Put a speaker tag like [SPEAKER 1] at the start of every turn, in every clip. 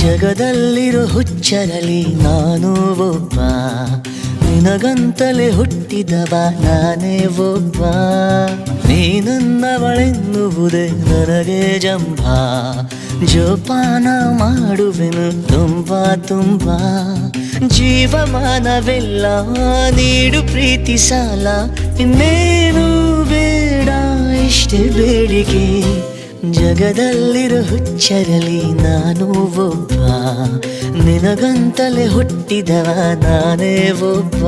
[SPEAKER 1] ಜಗದಲ್ಲಿರೋ ಹುಚ್ಚರಲಿ ನಾನು ಒಬ್ಬ, ನಿನಗಂತಲೇ ಹುಟ್ಟಿದವ ನಾನೇ ಒಬ್ಬ. ನೀನನ್ನವಳೆನ್ನುವುದೇ ನನಗೆ ಜಂಭ, ಜೋಪಾನ ಮಾಡುವೆನು ತುಂಬಾ ತುಂಬಾ. ಜೀವಮಾನವೆಲ್ಲ ನೀಡು ಪ್ರೀತಿ ಸಾಲ, ಇನ್ನೇನು ಬೇಡ ಇಷ್ಟೇ ಬೇಡಿಕೆ. ಜಗದಲ್ಲಿರೋ ಹುಚ್ಚರಲಿ ನಾನು ಒಬ್ಬ, ನಿನಗಂತಲೇ ಹುಟ್ಟಿದವ ನಾನೇ ಒಬ್ಬ.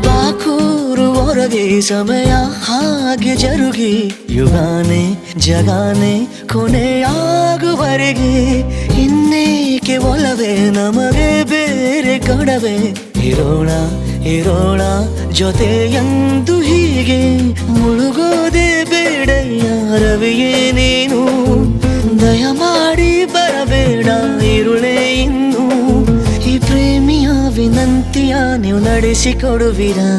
[SPEAKER 1] ಬಾಕೂರು ಹೊರಗೆ ಸಮಯ ಹಾಗೆ ಜರುಗಿ, ಯುಗಾನೆ ಜಗಾನೆ ಕೊನೆಯಾಗುವರೆಗೆ. ಇನ್ನೇಕೆ ಒಲವೇ ನಮಗೆ ಬೇರೆ ಕಡವೆ, ಇರೋಣ ಇರೋಣ ಜೊತೆ ಎಂದು ಹೀಗೆ. ಮುಳುಗೋದೆ ಬೇಡಯ್ಯ ರವಿಯೇ ನೀನು, ದಯಮಾಡಿ ಬರಬೇಡ ಇರುಳೇ ಇನ್ನು. ಈ ಪ್ರೇಮಿಯ ವಿನಂತಿಯ ನೀವು ನಡೆಸಿಕೊಡುವಿರಾ?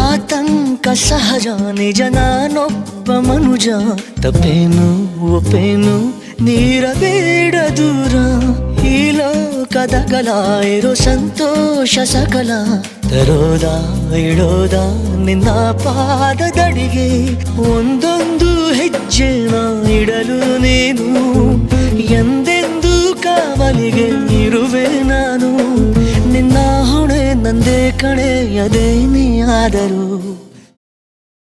[SPEAKER 1] ಆತಂಕ ಸಹಜ ನಿಜ, ನಾನೊಬ್ಬ ಮನುಜ. ತಪ್ಪೇನು ಒಪ್ಪೇನು ನೀರಬೇಡ ದೂರ, ಈ ಲೋಕದಗಲ ಇರೋ ಸಂತೋಷ ಸಕಲ. ತರೋದ ಇಡೋದ ನಿನ್ನ ಪಾದದಡಿಗೆ, ಒಂದೊಂದು ಹೆಜ್ಜೆನ ಇಡಲು ನೀನು. ಎಂದೆಂದು ಕಾವಲಿಗೆ ಇರುವೆ ನಾನು, ನಿನ್ನ ಹೊಣೆ ನಂದೇ ಕಣೆ ಅದೇನೇ ಆದರೂ.